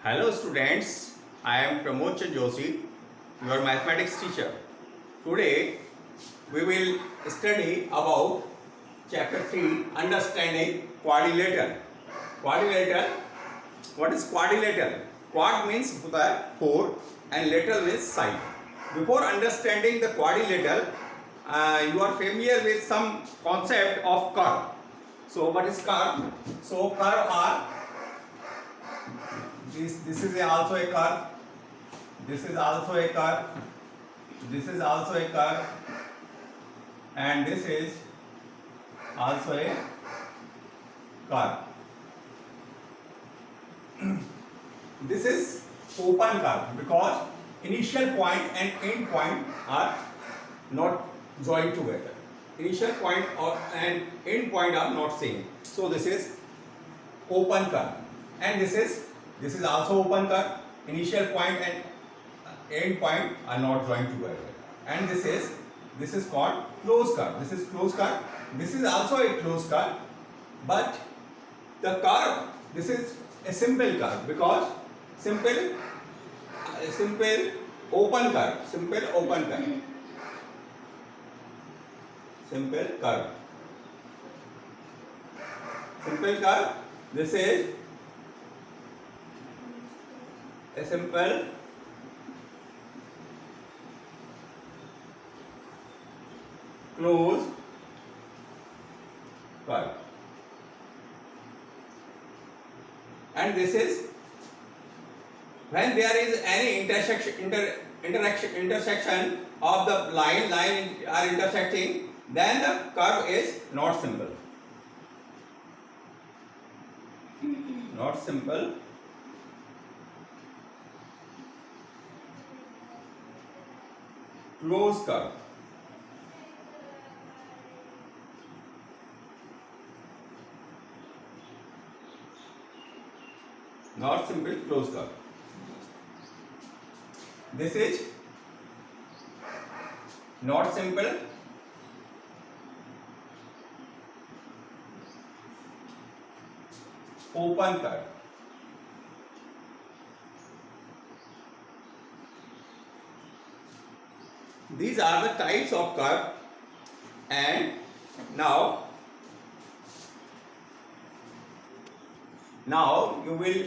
Hello students, I am Pramod Chandra Joshi, your mathematics teacher. Today we will study about chapter 3, understanding quadrilateral. Quadrilateral, what is quadrilateral? Quad means 4 and lateral means side. Before understanding the quadrilateral, you are familiar with some concept of curve. So what is curve? So curve are this is also a curve, this is also a curve, this is also a curve, and this is also a curve. This is open curve because initial point and end point are not joined together. Initial point and end point are not same. So this is open curve, and this is also open curve. Initial point and end point are not joined together, and this is called closed curve. This is closed curve. This is also a closed curve, but the curve, this is a simple curve because simple open curve, simple open curve, simple curve, simple curve. This is a simple closed curve, and this is when there is any intersection of the line are intersecting, then the curve is not simple, not simple, closed curve. Not simple closed curve. This is not simple open curve. These are the types of curve, and now you will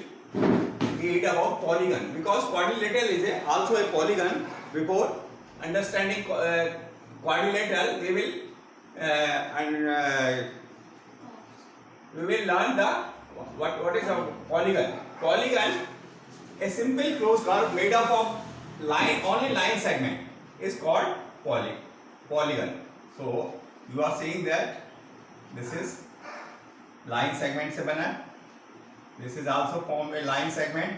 read about polygon because quadrilateral is also a polygon. Before understanding quadrilateral, we will learn the what is a polygon. Polygon, a simple closed curve made up of only line segment is called polygon. So you are seeing that this is line segment से बना. This is also formed a line segment.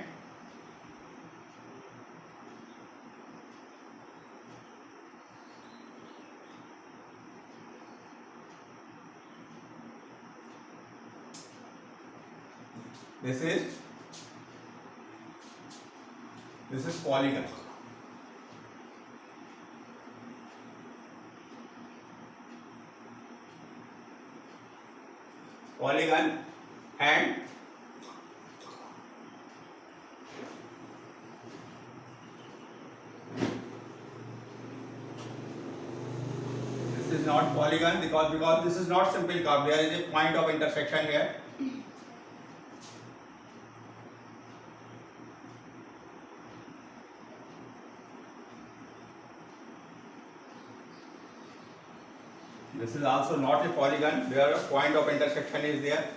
This is polygon. Polygon, and this is not polygon because this is not simple curve. There is a point of intersection here. This is also not a polygon, where a point of intersection is there.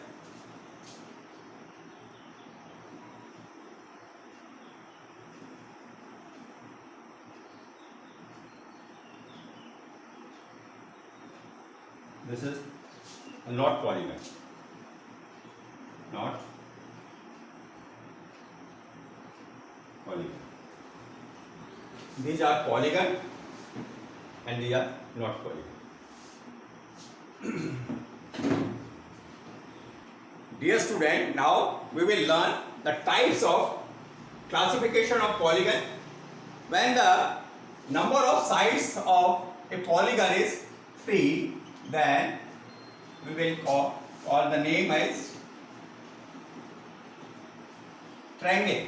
This is not polygon, not polygon. These are polygon and these are not polygon. Dear student, now we will learn the types of classification of polygon. When the number of sides of a polygon is 3, then we will call the name as triangle.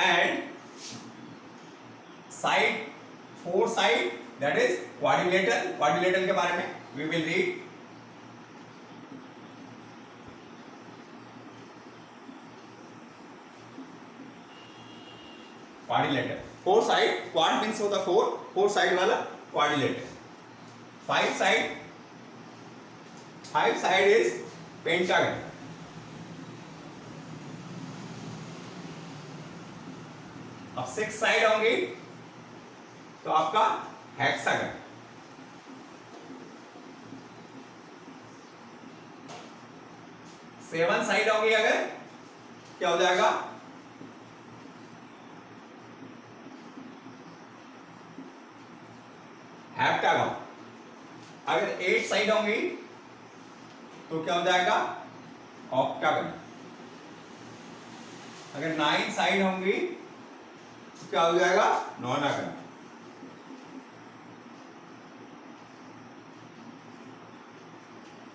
and side, four side, that is quadrilateral. Quadrilateral के बारे में we will read. Quadrilateral, four side, quad means होता four, four side वाला quadrilateral. Five side is pentagon. अब six side होंगी तो आपका hexagon. Seven side होंगी अगर, क्या हो जाएगा? हेप्टागन. अगर एट साइड होंगी तो क्या हो जाएगा? ऑक्टागन. अगर नाइन साइड होंगी तो क्या हो जाएगा? नॉनागन.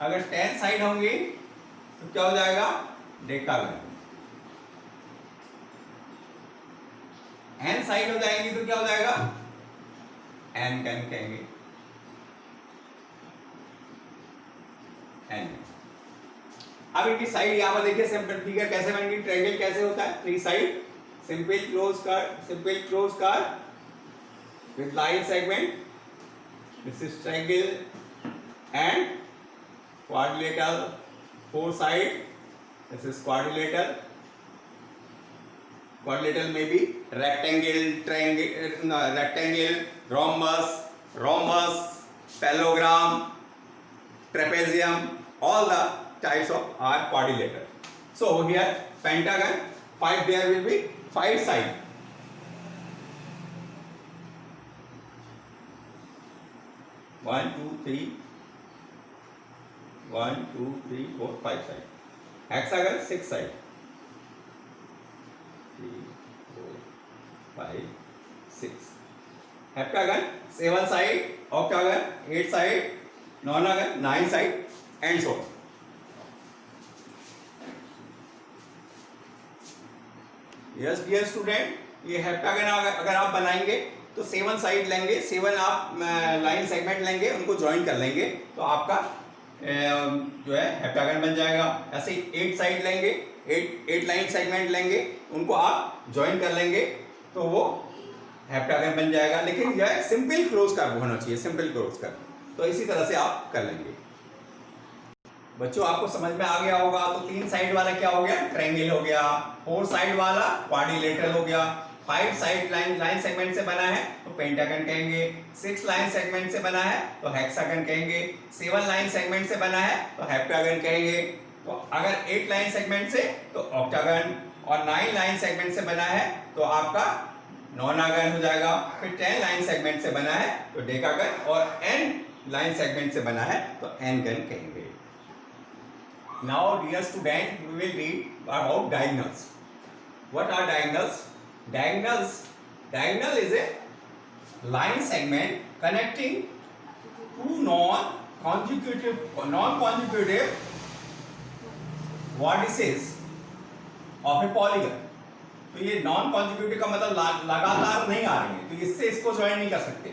अगर 10 साइड होंगी तो क्या हो जाएगा? डेकागन. n साइड हो जाएंगी तो क्या हो जाएगा? एन कैन कहेंगे. एन. अब इनकी साइड यहां पर देखिए, सिंपल फिगर कैसे बनेगी, ट्रायंगल कैसे होता है, three side, simple closed curve with line segment. This is triangle and quadrilateral, four side. This is quadrilateral. Quadrilateral may be rectangle, triangle, rectangle, rhombus, parallelogram, trapezium. All the types of are quadrilateral. So here pentagon, five, there will be five side. One, two, three, 4, 5 side. Hexagon, six side. 3, 4, 5, 6. Heptagon, seven side. Octagon, eight side. Nonagon, nine side, and so on. Yes dear student, ये heptagon अगर आप बनाएंगे तो seven side लेंगे, seven आप line segment लेंगे, उनको join कर लेंगे तो आपका जो है हेप्टागन बन जाएगा. ऐसे ही एट साइड लेंगे, एट लाइन सेगमेंट लेंगे, उनको आप ज्वाइन कर लेंगे तो वो हेप्टागन बन जाएगा. लेकिन यह सिंपल क्लोज कर्व होना चाहिए, सिंपल क्लोज कर्व. तो इसी तरह से आप कर लेंगे. बच्चों आपको समझ में आ गया होगा. तो तीन साइड वाला क्या हो गया? ट्रायंगल हो गया. फोर साइड वाला क्वाड्रिलेटरल हो गया. फाइव साइड लाइन सेगमेंट से बना है तो पेंटागन कहेंगे. सिक्स लाइन सेगमेंट से बना है तो हेक्सागन कहेंगे. सेवन लाइन सेगमेंट से बना है तो हेप्टागन कहेंगे. तो अगर एट लाइन सेगमेंट से तो ऑक्टागन, और नाइन लाइन सेगमेंट से बना है तो आपका नॉनागन हो जाएगा. फिर 10 लाइन सेगमेंट से बना है तो डेकागन, और n लाइन सेगमेंट से बना है तो n-गन कहेंगे. Now dear student, we will read about diagonals. What are diagonals? Diagonal is a line segment connecting two non-consecutive vertices of a polygon. तो ये नॉन कॉन्जिक्यूटिव का मतलब लगातार नहीं आ रही है, तो इससे इसको ज्वाइन नहीं कर सकते.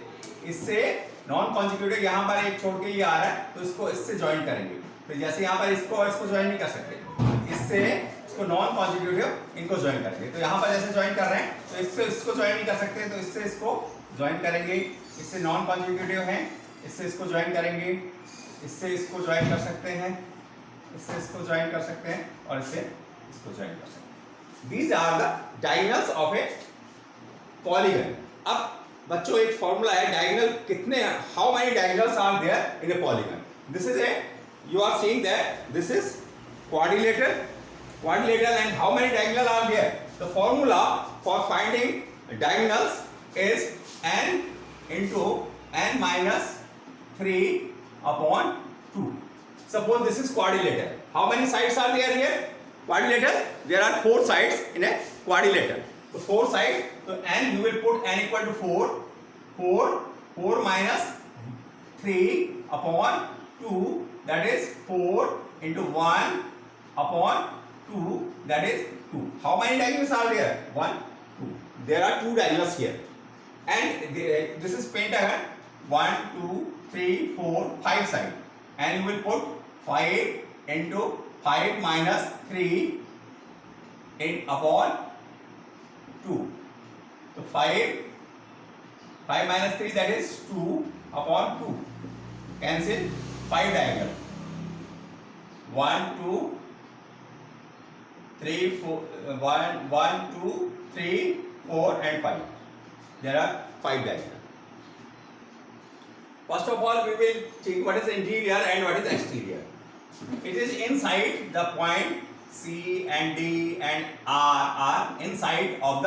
इससे नॉन कॉन्जिक्यूटिव यहाँ पर एक छोड़ के ये आ रहा है तो इसको इससे ज्वाइन करेंगे. तो जैसे यहाँ पर इसको और इसको ज्वाइन नहीं कर सकते, इससे इसको नॉन कॉन्जिक्यूटिव इनको ज्वाइन करेंगे. तो यहाँ पर जैसे ज्वाइन कर रहे हैं तो इससे इसको ज्वाइन नहीं कर सकते, तो इससे इसको ज्वाइन करेंगे. इससे नॉन कॉन्जिक्यूटिव हैं, इससे इसको ज्वाइन करेंगे. इससे इसको ज्वाइन कर सकते हैं, इससे इसको ज्वाइन कर सकते हैं, और इससे इसको ज्वाइन कर सकते हैं. These are the diagonals of a polygon. अब बच्चों एक फॉर्मूला है, डायगोनल कितने, how many diagonals are there in a polygon. This is a, you are seeing that this is quadrilateral, and how many diagonals are there? The formula for finding diagonals is n into n minus 3 upon 2. Suppose this is quadrilateral. How many sides are there here? Quadrilateral, there are 4 sides in a quadrilateral. So 4 sides, so n, you will put n equal to 4 minus 3 upon 2, that is 4 into 1 upon 2, that is 2. How many diagonals are there? 1, 2. there are two diagonals here, and this is pentagon. 1, 2, 3, 4, 5 side, and you will put 5 into 5 minus 3 in upon 2. So 5 minus 3, that is 2 upon 2. Cancel 5 diagonal. 1, 2, 3, 4. 1, 2, 3, 4, and 5. There are 5 diagonal. First of all, we will check what is interior and what is exterior. It is inside the point C and D and R are inside of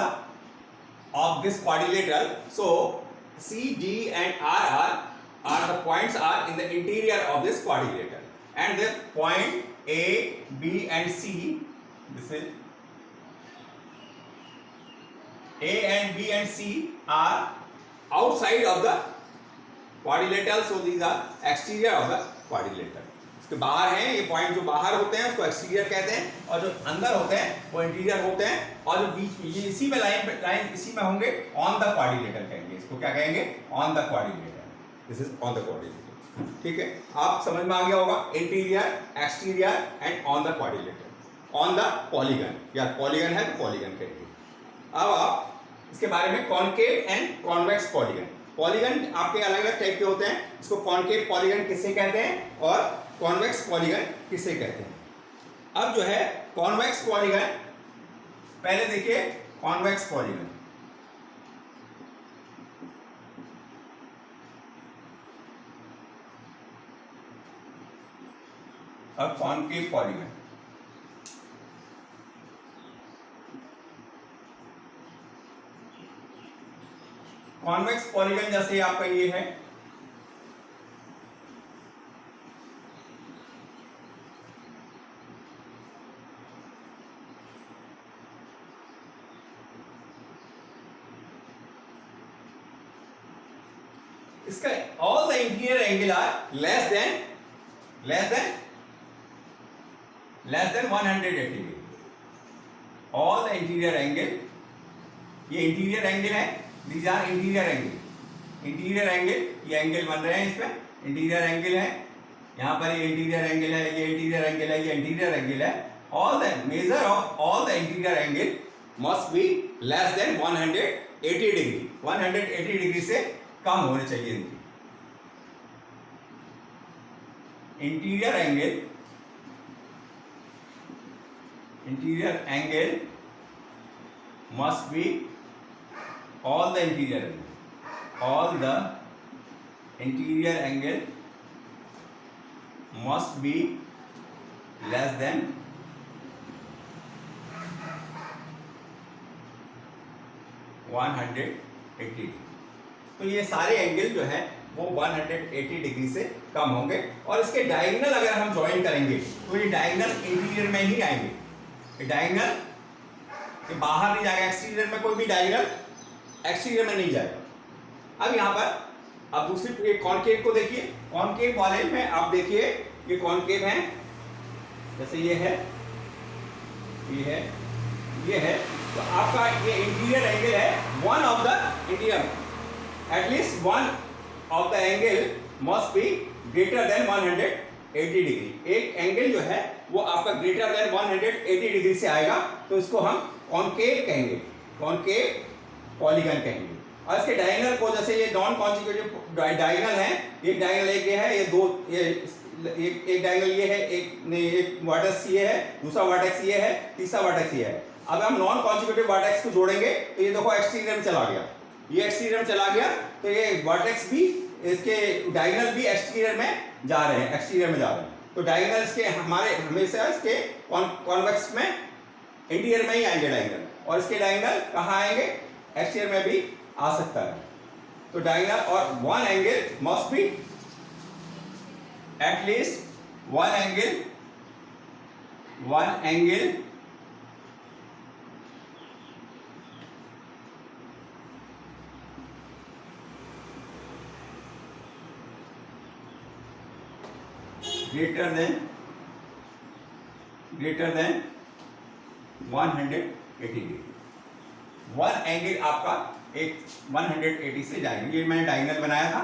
this quadrilateral. So C, D, and R are the points are in the interior of this quadrilateral, and the point A, B, and C. This is A and B and C are outside of the quadrilateral, so these are exterior of the quadrilateral. इसके बाहर हैं ये point, जो बाहर होते हैं उसको exterior कहते हैं, और जो अंदर होते हैं वो इंटीरियर होते हैं, और जो बीच में ये इसी में लाइन इसी में होंगे ऑन द क्वाड्रिलेटरल कहेंगे इसको, क्या कहेंगे? On the quadrilateral. This is on the quadrilateral. ठीक है, आप समझ में आ गया होगा. Interior, exterior and on the quadrilateral, on the polygon, या पॉलीगन है तो पॉलीगन कहेंगे. अब आप इसके बारे में concave and convex polygon. Polygon आपके अलग अलग टाइप के होते हैं. इसको कॉनकेव पॉलीगन किसे कहते हैं और कॉन्वेक्स पॉलीगन किसे कहते हैं. अब जो है कॉन्वेक्स पॉलीगन, पहले देखिए कॉन्वेक्स पॉलीगन. अब कॉनकेव पॉलीगन. कॉन्वेक्स पॉलीगन जैसे आपका ये है, इसका all the interior angle are less than 180 degree. All the interior angle, ये इंटीरियर एंगल है, these are interior angle. Interior angle, ये एंगल बन रहे हैं इसमें, इंटीरियर एंगल है. यहाँ पर ये इंटीरियर एंगल है, ये इंटीरियर एंगल है, ये इंटीरियर एंगल है. All the measure of all the interior angle must be less than 180 degree. 180 degree से कम होने चाहिए इनकी. Interior angle must be, all the interior angle must be less than 180 degree. तो ये सारे एंगल जो है वो 180 डिग्री से कम होंगे. और इसके डायगोनल अगर हम ज्वाइन करेंगे तो ये डायगोनल इंटीरियर में ही आएंगे. ये डायगोनल ये बाहर नहीं जाएगा. एक्सटीरियर में कोई भी डायगोनल एक्सटीरियर में नहीं जाएगा. अब यहाँ पर अब दूसरी कॉनकेव को देखिए. कॉनकेव वाले में आप देखिए ये कॉनकेव है, जैसे ये है, ये है. तो आपका ये इंटीरियर एंगल है, one of the interior, at least one of the angle must be greater than 180 degree. एक एंगल जो है वो आपका ग्रेटर देन 180 डिग्री से आएगा, तो इसको हम कॉनकेव कहेंगे, कॉनकेव पॉलीगन कहेंगे. और इसके डायगोनल को, जैसे ये नॉन कॉन्जिक्यूटिव डायगोनल है, एक डायगोनल एक ये है, ये दो, ये एक डायगोनल ये है, एक वर्टेक्स ये है, दूसरा वर्टेक्स ये है, तीसरा वर्टेक्स ये है. अब हम नॉन कॉन्जिक्यूटिव वर्टेक्स को जोड़ेंगे तो ये देखो एक्सटीरियर में चला गया, ये एक्सटीरियर में चला गया, तो ये वर्टेक्स भी, इसके डायगोनल भी एक्सटीरियर में जा रहे हैं, एक्सटीरियर में जा रहे हैं. तो डायगोनल इसके हमारे हमेशा इसके कॉन्वेक्स में इंटीरियर में ही आएंगे डायगोनल, और इसके डायगोनल कहाँ आएंगे? एक्सटीरियर में भी आ सकता है. तो डायगोनल और one angle must be at least one angle greater than 180 degree. One angle आपका एक 180 से जाएंगे। ये मैंने डायगोनल बनाया था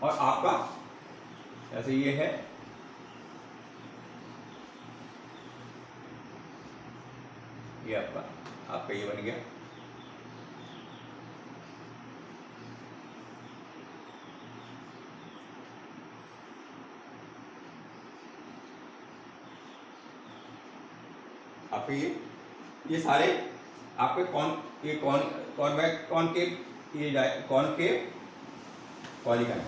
और आपका जैसे ये है, ये आपका ये बन गया। आपके ये सारे आपके ये कॉन्वेक्स कॉनकेव ये concave polygon,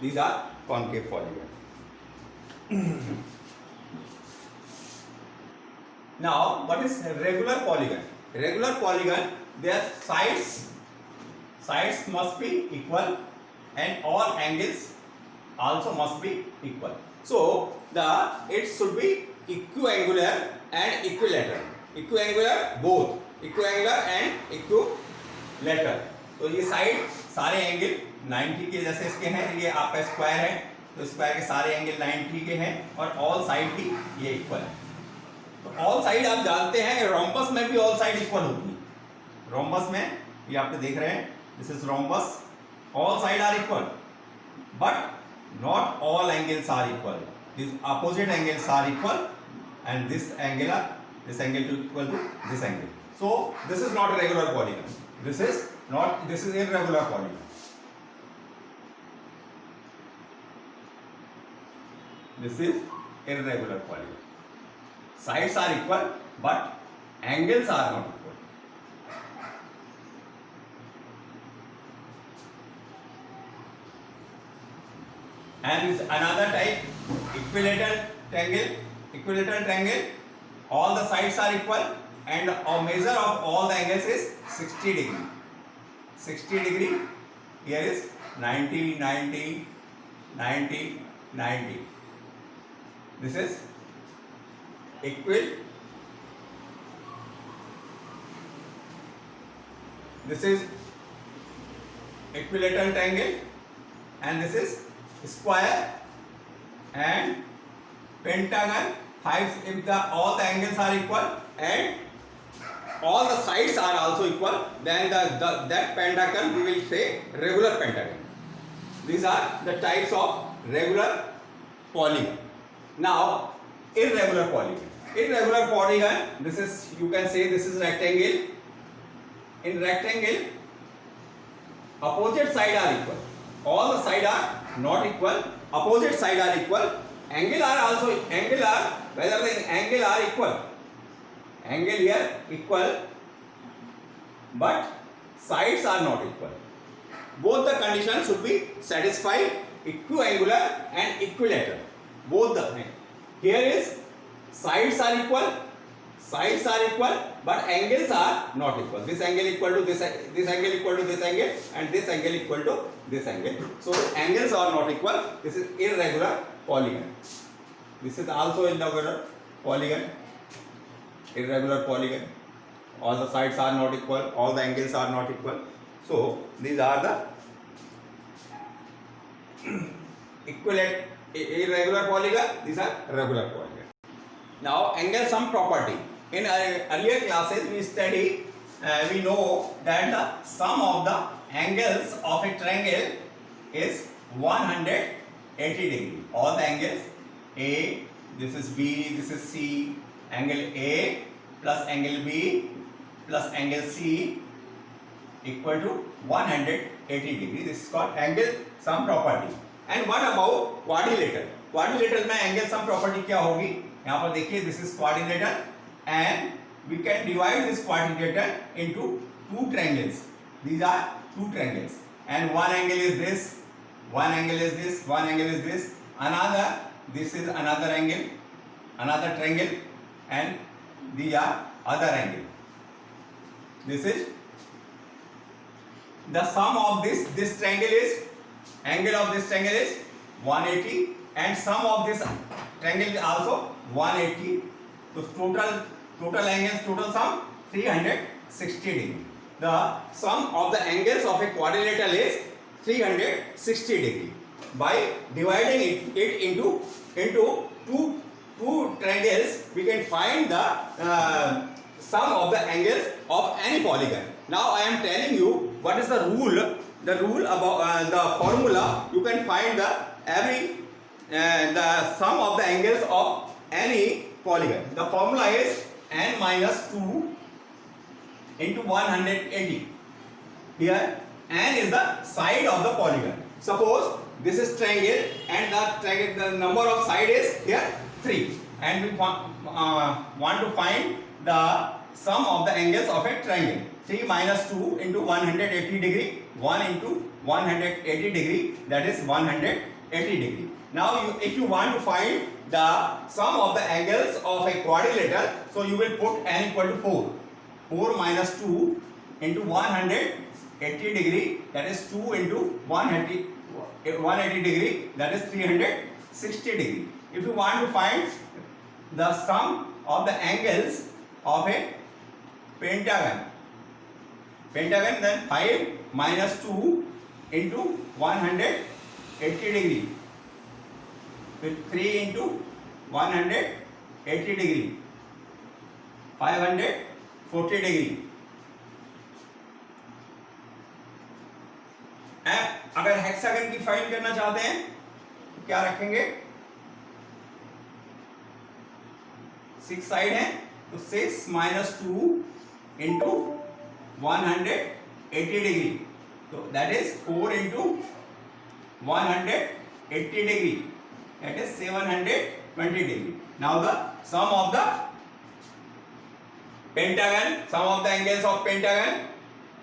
these are concave polygon. Now what is regular polygon? Regular polygon, their sides must be equal and all angles also must be equal. So it should be equiangular and equilateral. Equiangular both, equiangular and equilateral. तो ये side सारे angle 90 के जैसे इसके हैं, ये आपका square है तो स्क्वायर के सारे एंगल 90 के हैं और ऑल साइड भी ये इक्वल है। तो ऑल साइड आप जानते हैं रोम्बस में भी ऑल साइड इक्वल होती है। रोम्बस में ये आप देख रहे हैं, this is rhombus, all side are equal but not all angles are equal. This opposite angles are equal and this angle equal to this angle. So this is not a regular polygon. This is irregular polygon. This is irregular polygon. Sides are equal but angles are not equal. And is another type, equilateral triangle. Equilateral triangle, all the sides are equal and a measure of all the angles is 60 degree. 60 degree, here is 90, 90, 90, 90. This is this is equilateral triangle and this is square and pentagon. If all the angles are equal and all the sides are also equal, then that pentagon we will say regular pentagon. These are the types of regular polygon. Now irregular polygon. Irregular polygon, this is, you can say this is rectangle. In rectangle, opposite side are equal. All the side are not equal. Opposite side are equal. Angle are whether the angle are equal. Angle here equal, but sides are not equal. Both the conditions should be satisfied, equiangular and equilateral. Both the here is sides are equal, but angles are not equal. This angle equal to this angle equal to this angle, and this angle equal to this angle. So angles are not equal. This is irregular polygon. This is also irregular polygon. Irregular polygon. All the sides are not equal. All the angles are not equal. So these are the irregular polygon. These are regular polygon. Now angle sum property. In earlier classes we study. We know that the sum of the angles of a triangle is 180 degree. All the angles A, this is B, this is C. Angle A plus angle B plus angle C equal to 180 degree. This is called angle sum property. And what about quadrilateral? Quadrilateral में angle sum property क्या होगी? यहाँ पर देखिए, this is quadrilateral and we can divide this quadrilateral into two triangles. These are two triangles and one angle is this, one angle is this, one angle is this, another, this is another angle, another triangle, and these are other angle. This is the sum of this triangle is, angle of this triangle is 180 and sum of this triangle is also 180. So total angles, total sum 360 degree. The sum of the angles of a quadrilateral is 360 degree. By dividing it into two triangles, we can find the sum of the angles of any polygon. Now I am telling you what is the rule. The rule about the formula. You can find the sum of the angles of any polygon. The formula is n minus 2 into 180. Here n is the side of the polygon. Suppose this is triangle and the number of side is here 3, and we want to find the sum of the angles of a triangle. 3 minus 2 into 180 degree, 1 into 180 degree, that is 180 degree. Now if you want to find the sum of the angles of a quadrilateral, so you will put n equal to 4. 4 minus 2 into 180 degree, that is 2 into 180 degree, that is 360 degree. If you want to find the sum of the angles of a pentagon, then 5 minus 2 into 180 degree, with 3 into 180 degree, 540 degree. अगर hexagon की find करना चाहते हैं तो क्या रखेंगे? 6 side है तो 6 minus 2 into 180 degree, so that is 4 into 180 degree, that is 720 degree. Now the sum of the pentagon, sum of the angles of pentagon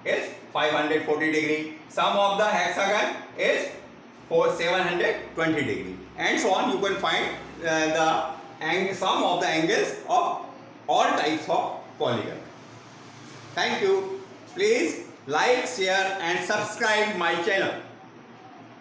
is 540 degree. Sum of the hexagon is 720 degree, and so on. You can find the sum of the angles of all types of polygon. Thank you. Please like, share and subscribe my channel.